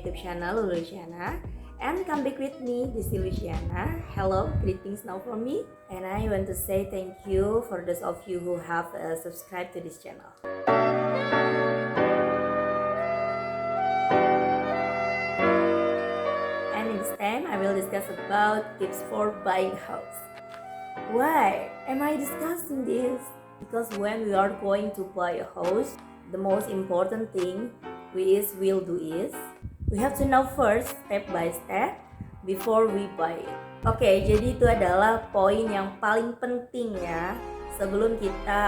YouTube channel Luciana, and come back with me. This is Luciana. Hello, greetings now from me, and I want to say thank you for those of you who have subscribed to this channel. And in this time, I will discuss about tips for buying house. Why am I discussing this? Because when we are going to buy a house, the most important thing we have to know first step by step before we buy it. Oke, jadi itu adalah poin yang paling penting ya. Sebelum kita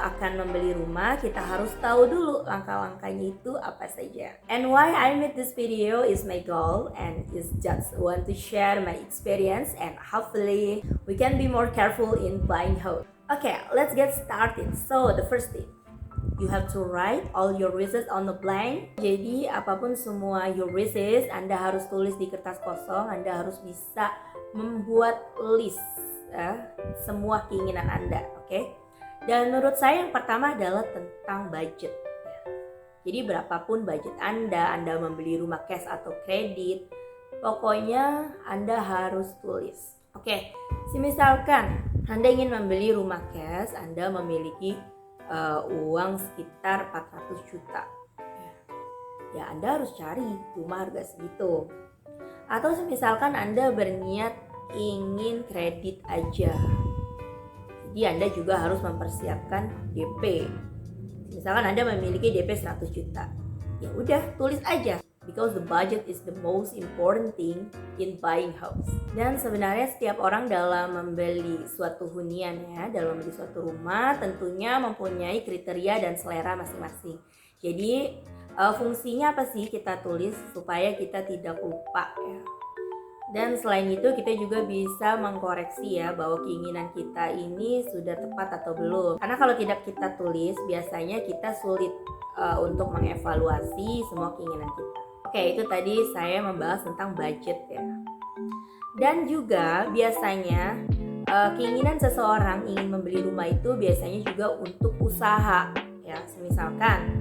akan membeli rumah, kita harus tahu dulu langkah-langkahnya itu apa saja. And why I made this video is my goal and is just want to share my experience and hopefully we can be more careful in buying house. Okay, let's get started. So the first thing, you have to write all your wishes on the blank. Jadi apapun semua your wishes, Anda harus tulis di kertas kosong. Anda harus bisa membuat list semua keinginan Anda, oke? Dan menurut saya yang pertama adalah tentang budget. Jadi berapapun budget Anda membeli rumah cash atau kredit, pokoknya Anda harus tulis. Oke, misalkan Anda ingin membeli rumah cash, Anda memiliki uang sekitar 400 juta. Ya, Anda harus cari rumah harga segitu. Atau misalkan Anda berniat ingin kredit aja. Jadi Anda juga harus mempersiapkan DP. Misalkan Anda memiliki DP 100 juta. Ya udah, tulis aja. Because the budget is the most important thing in buying house. Dan sebenarnya setiap orang dalam membeli suatu hunian dalam membeli suatu rumah tentunya mempunyai kriteria dan selera masing-masing. Jadi fungsinya apa sih kita tulis supaya kita tidak lupa ya. Dan selain itu kita juga bisa mengkoreksi ya bahwa keinginan kita ini sudah tepat atau belum. Karena kalau tidak kita tulis biasanya kita sulit untuk mengevaluasi semua keinginan kita. Oke, itu tadi saya membahas tentang budget ya. Dan juga biasanya keinginan seseorang ingin membeli rumah itu biasanya juga untuk usaha ya. Misalkan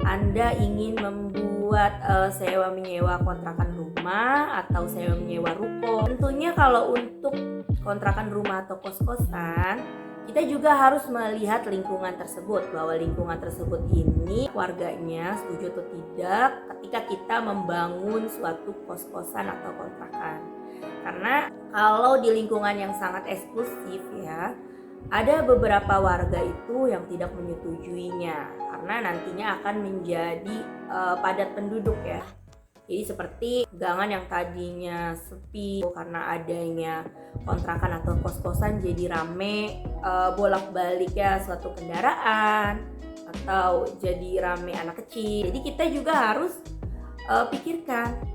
Anda ingin membuat sewa menyewa kontrakan rumah atau sewa menyewa ruko. Tentunya kalau untuk kontrakan rumah atau kos-kosan, kita juga harus melihat lingkungan tersebut, bahwa lingkungan tersebut ini warganya setuju atau tidak ketika kita membangun suatu kos-kosan atau kontrakan. Karena kalau di lingkungan yang sangat eksklusif ya, ada beberapa warga itu yang tidak menyetujuinya karena nantinya akan menjadi padat penduduk ya. Jadi seperti gangan yang tadinya sepi karena adanya kontrakan atau kos-kosan jadi rame bolak-balik ya suatu kendaraan atau jadi rame anak kecil. Jadi kita juga harus pikirkan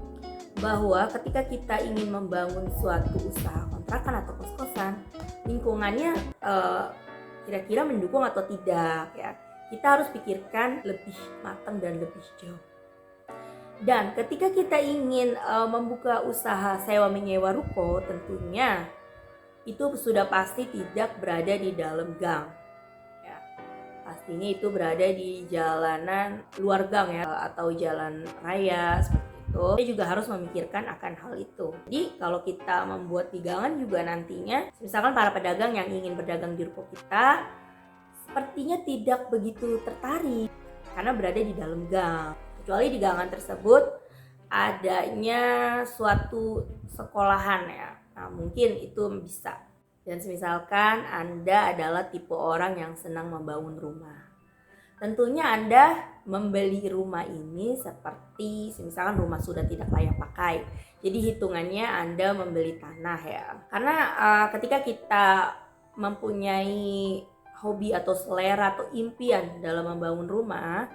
bahwa ketika kita ingin membangun suatu usaha kontrakan atau kos-kosan, lingkungannya kira-kira mendukung atau tidak ya. Kita harus pikirkan lebih matang dan lebih jauh. Dan ketika kita ingin membuka usaha sewa menyewa ruko, tentunya itu sudah pasti tidak berada di dalam gang ya. Pastinya itu berada di jalanan luar gang ya, atau jalan raya seperti itu. Kita juga harus memikirkan akan hal itu. Jadi kalau kita membuat di gangan juga nantinya, misalkan para pedagang yang ingin berdagang di ruko kita sepertinya tidak begitu tertarik karena berada di dalam gang. Kecuali di gangan tersebut adanya suatu sekolahan ya. Nah, mungkin itu bisa. Dan misalkan Anda adalah tipe orang yang senang membangun rumah. Tentunya Anda membeli rumah ini seperti misalkan rumah sudah tidak layak pakai. Jadi hitungannya Anda membeli tanah ya. Karena ketika kita mempunyai hobi atau selera atau impian dalam membangun rumah,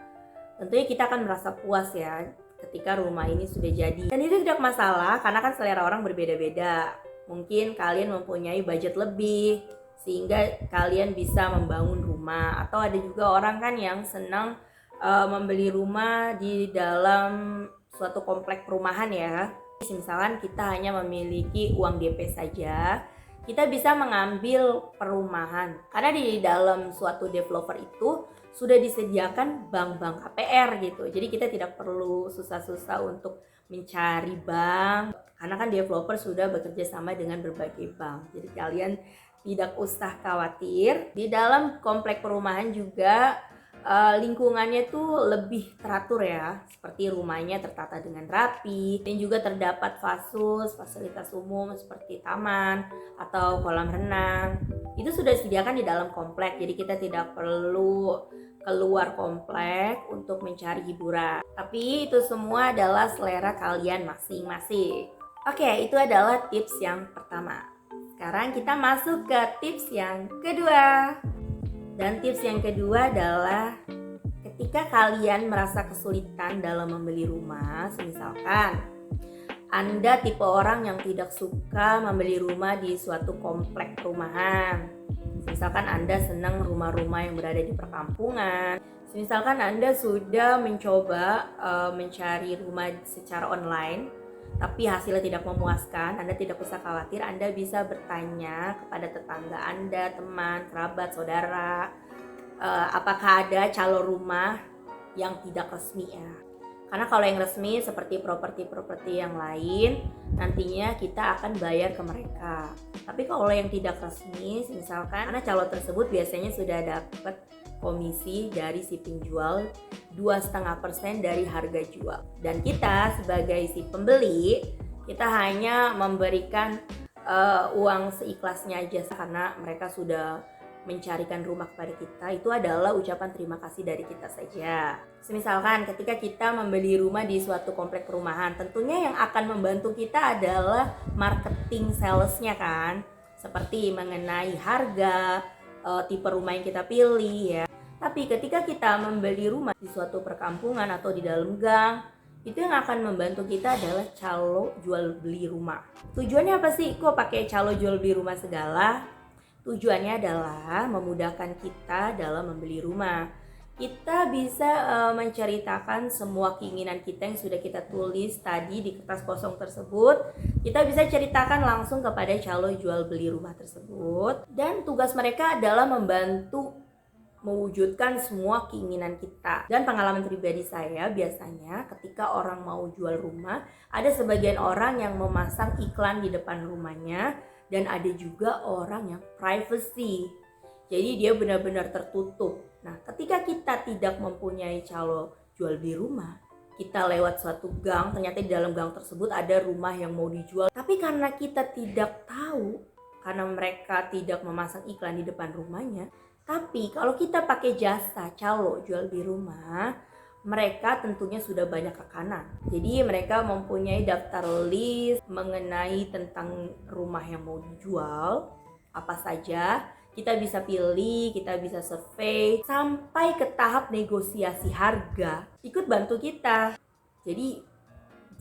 tentunya kita akan merasa puas ya ketika rumah ini sudah jadi. Dan itu tidak masalah karena kan selera orang berbeda-beda. Mungkin kalian mempunyai budget lebih sehingga kalian bisa membangun rumah. Atau ada juga orang kan yang senang membeli rumah di dalam suatu komplek perumahan ya. Misalkan kita hanya memiliki uang DP saja, kita bisa mengambil perumahan. Karena di dalam suatu developer itu sudah disediakan bank-bank KPR gitu. Jadi kita tidak perlu susah-susah untuk mencari bank karena kan developer sudah bekerja sama dengan berbagai bank. Jadi kalian tidak usah khawatir. Di dalam komplek perumahan juga lingkungannya tuh lebih teratur ya, seperti rumahnya tertata dengan rapi dan juga terdapat fasilitas umum seperti taman atau kolam renang. Itu sudah disediakan di dalam komplek, jadi kita tidak perlu keluar komplek untuk mencari hiburan. Tapi itu semua adalah selera kalian masing-masing. Oke, itu adalah tips yang pertama. Sekarang kita masuk ke tips yang kedua. Dan tips yang kedua adalah ketika kalian merasa kesulitan dalam membeli rumah, misalkan Anda tipe orang yang tidak suka membeli rumah di suatu komplek perumahan. Misalkan Anda senang rumah-rumah yang berada di perkampungan. Misalkan Anda sudah mencoba mencari rumah secara online, tapi hasilnya tidak memuaskan. Anda tidak usah khawatir, Anda bisa bertanya kepada tetangga Anda, teman, kerabat, saudara, apakah ada calon rumah yang tidak resmi ya. Karena kalau yang resmi seperti properti-properti yang lain, nantinya kita akan bayar ke mereka. Tapi kalau yang tidak resmi, misalkan karena calon tersebut biasanya sudah dapat komisi dari si penjual 2,5% dari harga jual. Dan kita sebagai si pembeli, kita hanya memberikan uang seikhlasnya aja karena mereka sudah mencarikan rumah kepada kita. Itu adalah ucapan terima kasih dari kita saja. Misalkan ketika kita membeli rumah di suatu komplek perumahan, tentunya yang akan membantu kita adalah marketing salesnya kan, seperti mengenai harga, tipe rumah yang kita pilih ya. Tapi ketika kita membeli rumah di suatu perkampungan atau di dalam gang, itu yang akan membantu kita adalah calo jual beli rumah. Tujuannya apa sih? Kok pakai calo jual beli rumah segala? Tujuannya adalah memudahkan kita dalam membeli rumah. Kita bisa menceritakan semua keinginan kita yang sudah kita tulis tadi di kertas kosong tersebut. Kita bisa ceritakan langsung kepada calo jual beli rumah tersebut. Dan tugas mereka adalah membantu mewujudkan semua keinginan kita. Dan pengalaman pribadi saya biasanya ketika orang mau jual rumah, ada sebagian orang yang memasang iklan di depan rumahnya. Dan ada juga orang yang privacy, jadi dia benar-benar tertutup. Nah, ketika kita tidak mempunyai calo jual beli rumah, kita lewat suatu gang, ternyata di dalam gang tersebut ada rumah yang mau dijual. Tapi karena kita tidak tahu, karena mereka tidak memasang iklan di depan rumahnya. Tapi kalau kita pakai jasa calo jual beli rumah, mereka tentunya sudah banyak rekanan. Jadi mereka mempunyai daftar list mengenai tentang rumah yang mau dijual, apa saja. Kita bisa pilih, kita bisa survei, sampai ke tahap negosiasi harga. Ikut bantu kita. Jadi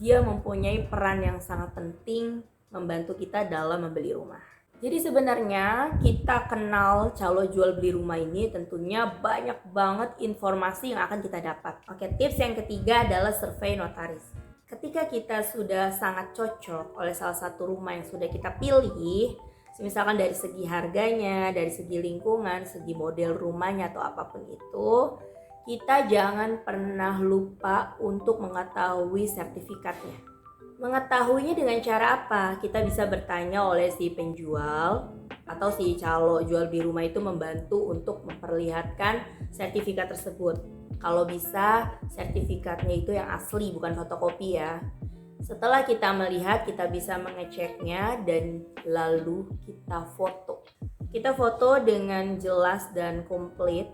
dia mempunyai peran yang sangat penting membantu kita dalam membeli rumah. Jadi sebenarnya kita kenal calo jual beli rumah ini tentunya banyak banget informasi yang akan kita dapat. Oke, tips yang ketiga adalah survei notaris. Ketika kita sudah sangat cocok oleh salah satu rumah yang sudah kita pilih, misalkan dari segi harganya, dari segi lingkungan, segi model rumahnya atau apapun itu, kita jangan pernah lupa untuk mengetahui sertifikatnya. Mengetahuinya dengan cara apa? Kita bisa bertanya oleh si penjual atau si calo jual beli rumah itu membantu untuk memperlihatkan sertifikat tersebut. Kalau bisa sertifikatnya itu yang asli, bukan fotokopi ya. Setelah kita melihat, kita bisa mengeceknya dan lalu kita foto. Kita foto dengan jelas dan komplit.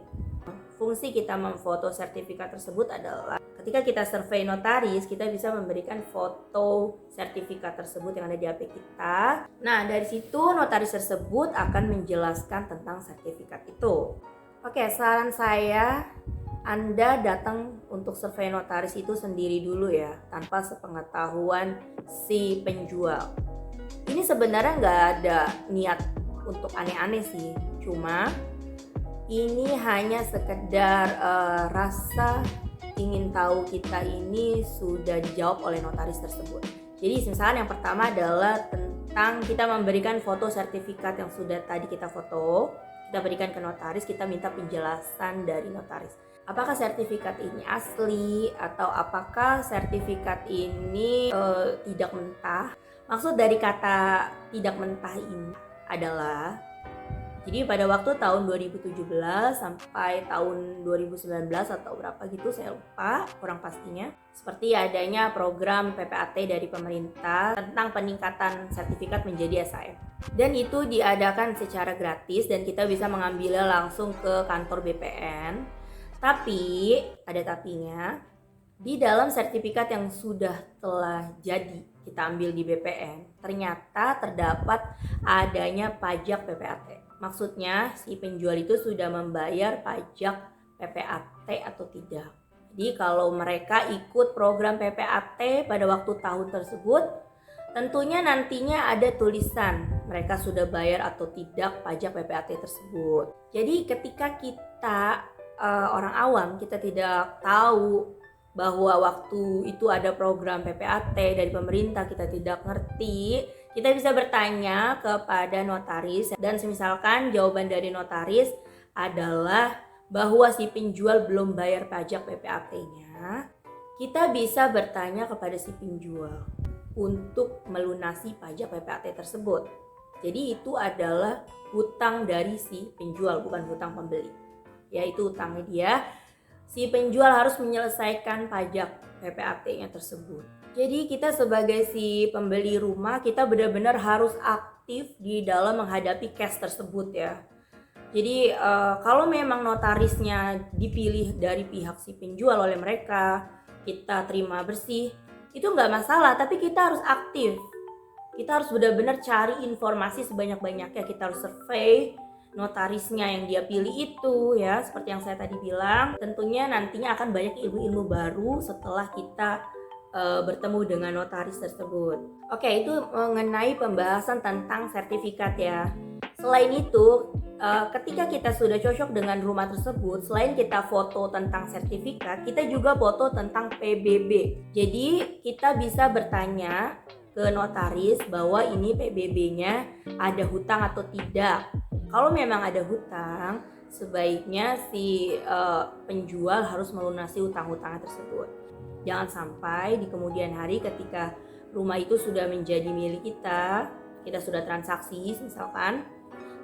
Fungsi kita memfoto sertifikat tersebut adalah ketika kita survei notaris, kita bisa memberikan foto sertifikat tersebut yang ada di HP kita. Nah, dari situ notaris tersebut akan menjelaskan tentang sertifikat itu. Oke, saran saya, Anda datang untuk survei notaris itu sendiri dulu ya, tanpa sepengetahuan si penjual. Ini sebenarnya nggak ada niat untuk aneh-aneh sih, cuma ini hanya sekedar rasa ingin tahu kita ini sudah dijawab oleh notaris tersebut. Jadi misalnya yang pertama adalah tentang kita memberikan foto sertifikat yang sudah tadi kita foto. kita berikan ke notaris, kita minta penjelasan dari notaris. Apakah sertifikat ini asli atau apakah sertifikat ini tidak mentah? Maksud dari kata tidak mentah ini adalah, jadi pada waktu tahun 2017 sampai tahun 2019 atau berapa gitu, saya lupa kurang pastinya, seperti adanya program PPAT dari pemerintah tentang peningkatan sertifikat menjadi SAM. Dan itu diadakan secara gratis dan kita bisa mengambilnya langsung ke kantor BPN. Tapi, ada tapinya, di dalam sertifikat yang sudah telah jadi kita ambil di BPN, ternyata terdapat adanya pajak PPAT. Maksudnya si penjual itu sudah membayar pajak PPAT atau tidak. Jadi kalau mereka ikut program PPAT pada waktu tahun tersebut, tentunya nantinya ada tulisan mereka sudah bayar atau tidak pajak PPAT tersebut. Jadi ketika kita orang awam, kita tidak tahu bahwa waktu itu ada program PPAT dari pemerintah, kita tidak ngerti, kita bisa bertanya kepada notaris, dan misalkan jawaban dari notaris adalah bahwa si penjual belum bayar pajak PPAT-nya, kita bisa bertanya kepada si penjual untuk melunasi pajak PPAT tersebut. Jadi itu adalah hutang dari si penjual, bukan hutang pembeli. Yaitu hutangnya dia, si penjual harus menyelesaikan pajak PPAT-nya tersebut. Jadi kita sebagai si pembeli rumah, kita benar-benar harus aktif di dalam menghadapi case tersebut ya. Jadi kalau memang notarisnya dipilih dari pihak si penjual oleh mereka, kita terima bersih, itu nggak masalah, tapi kita harus aktif. Kita harus benar-benar cari informasi sebanyak-banyaknya, kita harus survei notarisnya yang dia pilih itu ya, seperti yang saya tadi bilang. Tentunya nantinya akan banyak ilmu-ilmu baru setelah kita bertemu dengan notaris tersebut. Oke, itu mengenai pembahasan tentang sertifikat ya. Selain itu, ketika kita sudah cocok dengan rumah tersebut, selain kita foto tentang sertifikat, kita juga foto tentang PBB. Jadi kita bisa bertanya ke notaris bahwa ini PBB-nya ada hutang atau tidak. Kalau memang ada hutang, sebaiknya si penjual harus melunasi hutang-hutangnya tersebut. Jangan sampai di kemudian hari ketika rumah itu sudah menjadi milik kita sudah transaksi misalkan,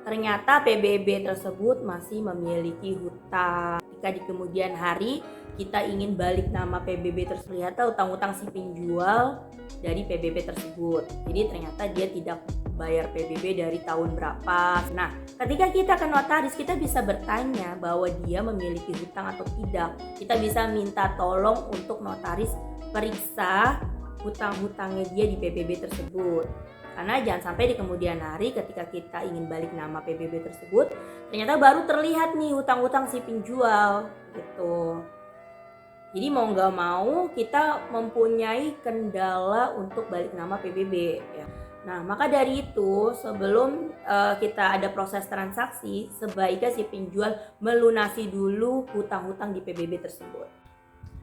ternyata PBB tersebut masih memiliki hutang. Jika di kemudian hari kita ingin balik nama PBB tersebut, ternyata hutang-hutang si penjual dari PBB tersebut. Jadi ternyata dia tidak bayar PBB dari tahun berapa. Nah, ketika kita ke notaris, kita bisa bertanya bahwa dia memiliki hutang atau tidak. Kita bisa minta tolong untuk notaris periksa hutang-hutangnya dia di PBB tersebut. Karena jangan sampai di kemudian hari ketika kita ingin balik nama PBB tersebut, ternyata baru terlihat nih hutang-hutang si penjual gitu. Jadi mau nggak mau kita mempunyai kendala untuk balik nama PBB ya. Nah, maka dari itu sebelum kita ada proses transaksi, sebaiknya si penjual melunasi dulu hutang-hutang di PBB tersebut.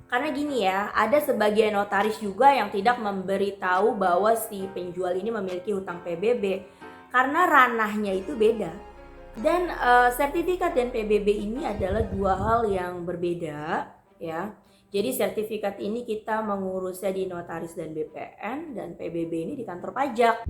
Karena gini ya, ada sebagian notaris juga yang tidak memberitahu bahwa si penjual ini memiliki hutang PBB karena ranahnya itu beda. Dan sertifikat dan PBB ini adalah dua hal yang berbeda ya. Jadi sertifikat ini kita mengurusnya di notaris dan BPN, dan PBB ini di kantor pajak.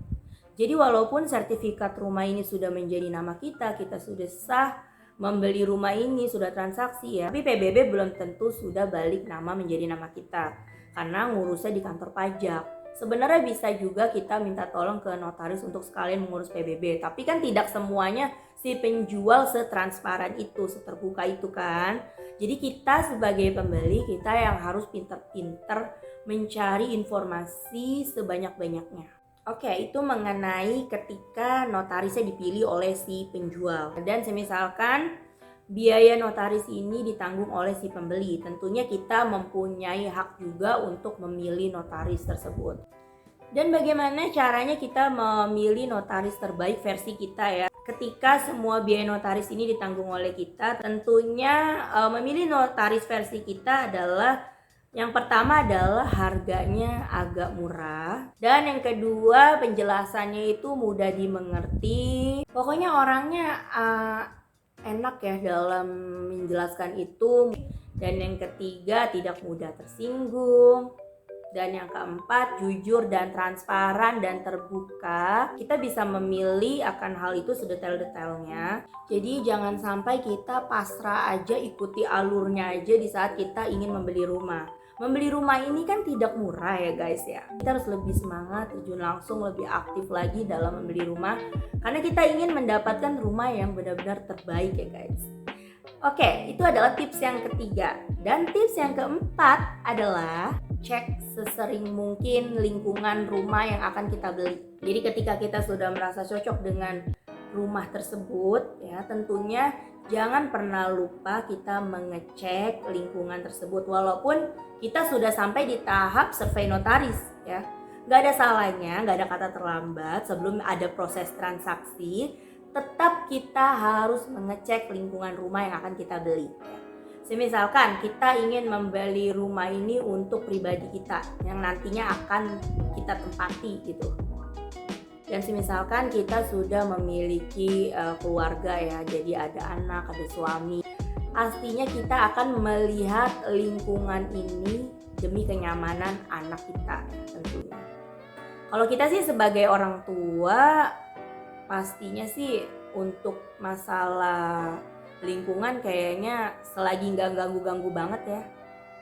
Jadi walaupun sertifikat rumah ini sudah menjadi nama kita sudah sah membeli rumah ini, sudah transaksi ya, tapi PBB belum tentu sudah balik nama menjadi nama kita karena ngurusnya di kantor pajak. Sebenarnya bisa juga kita minta tolong ke notaris untuk sekalian mengurus PBB, tapi kan tidak semuanya si penjual setransparan itu, seterbuka itu kan. Jadi kita sebagai pembeli, kita yang harus pinter-pinter mencari informasi sebanyak-banyaknya. Oke, itu mengenai ketika notarisnya dipilih oleh si penjual. Dan semisalkan biaya notaris ini ditanggung oleh si pembeli, tentunya kita mempunyai hak juga untuk memilih notaris tersebut. Dan bagaimana caranya kita memilih notaris terbaik versi kita ya? Ketika semua biaya notaris ini ditanggung oleh kita, tentunya memilih notaris versi kita adalah, yang pertama adalah harganya agak murah, dan yang kedua penjelasannya itu mudah dimengerti. Pokoknya orangnya enak ya dalam menjelaskan itu. Dan yang ketiga, tidak mudah tersinggung. Dan yang keempat, jujur dan transparan dan terbuka. Kita bisa memilih akan hal itu sedetail-detailnya. Jadi jangan sampai kita pasrah aja, ikuti alurnya aja di saat kita ingin membeli rumah. Membeli rumah ini kan tidak murah ya guys ya. Kita harus lebih semangat, terjun langsung, lebih aktif lagi dalam membeli rumah. Karena kita ingin mendapatkan rumah yang benar-benar terbaik ya guys. Oke, itu adalah tips yang ketiga. Dan tips yang keempat adalah cek sesering mungkin lingkungan rumah yang akan kita beli. Jadi ketika kita sudah merasa cocok dengan rumah tersebut, ya tentunya jangan pernah lupa kita mengecek lingkungan tersebut. Walaupun kita sudah sampai di tahap survei notaris, ya nggak ada salahnya, nggak ada kata terlambat sebelum ada proses transaksi. Tetap kita harus mengecek lingkungan rumah yang akan kita beli. Misalkan kita ingin membeli rumah ini untuk pribadi kita yang nantinya akan kita tempati gitu. Dan misalkan kita sudah memiliki keluarga ya, jadi ada anak, ada suami. Pastinya kita akan melihat lingkungan ini demi kenyamanan anak kita ya, tentunya. Kalau kita sih sebagai orang tua, pastinya sih untuk masalah lingkungan kayaknya selagi nggak ganggu-ganggu banget ya,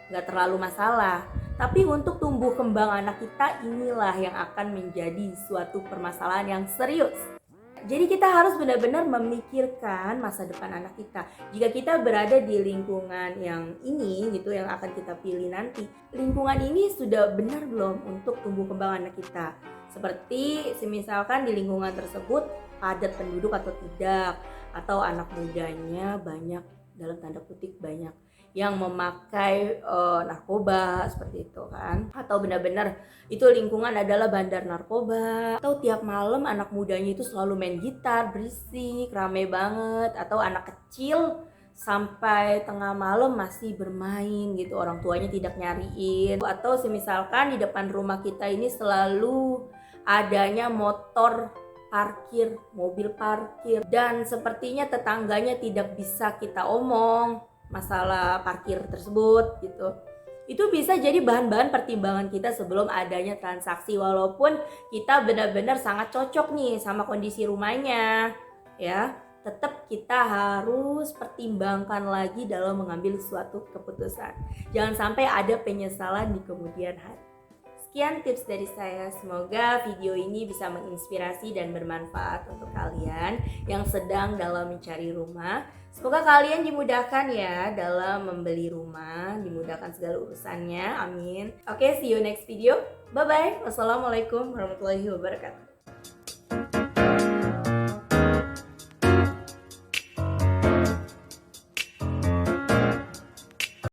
nggak terlalu masalah. Tapi untuk tumbuh kembang anak kita, inilah yang akan menjadi suatu permasalahan yang serius. Jadi kita harus benar-benar memikirkan masa depan anak kita. Jika kita berada di lingkungan yang ini gitu, yang akan kita pilih nanti, lingkungan ini sudah benar belum untuk tumbuh kembang anak kita? Seperti misalkan di lingkungan tersebut padat penduduk atau tidak, atau anak mudanya banyak, dalam tanda kutip banyak yang memakai narkoba seperti itu kan, atau benar-benar itu lingkungan adalah bandar narkoba, atau tiap malam anak mudanya itu selalu main gitar berisik, rame banget, atau anak kecil sampai tengah malam masih bermain gitu, orang tuanya tidak nyariin, atau misalkan di depan rumah kita ini selalu adanya motor parkir, mobil parkir, dan sepertinya tetangganya tidak bisa kita omong masalah parkir tersebut gitu. Itu bisa jadi bahan-bahan pertimbangan kita sebelum adanya transaksi, walaupun kita benar-benar sangat cocok nih sama kondisi rumahnya ya, tetap kita harus pertimbangkan lagi dalam mengambil suatu keputusan. Jangan sampai ada penyesalan di kemudian hari. Sekian tips dari saya, semoga video ini bisa menginspirasi dan bermanfaat untuk kalian yang sedang dalam mencari rumah. Semoga kalian dimudahkan ya dalam membeli rumah, dimudahkan segala urusannya, amin. Oke, see you next video, bye bye. Wassalamualaikum warahmatullahi wabarakatuh.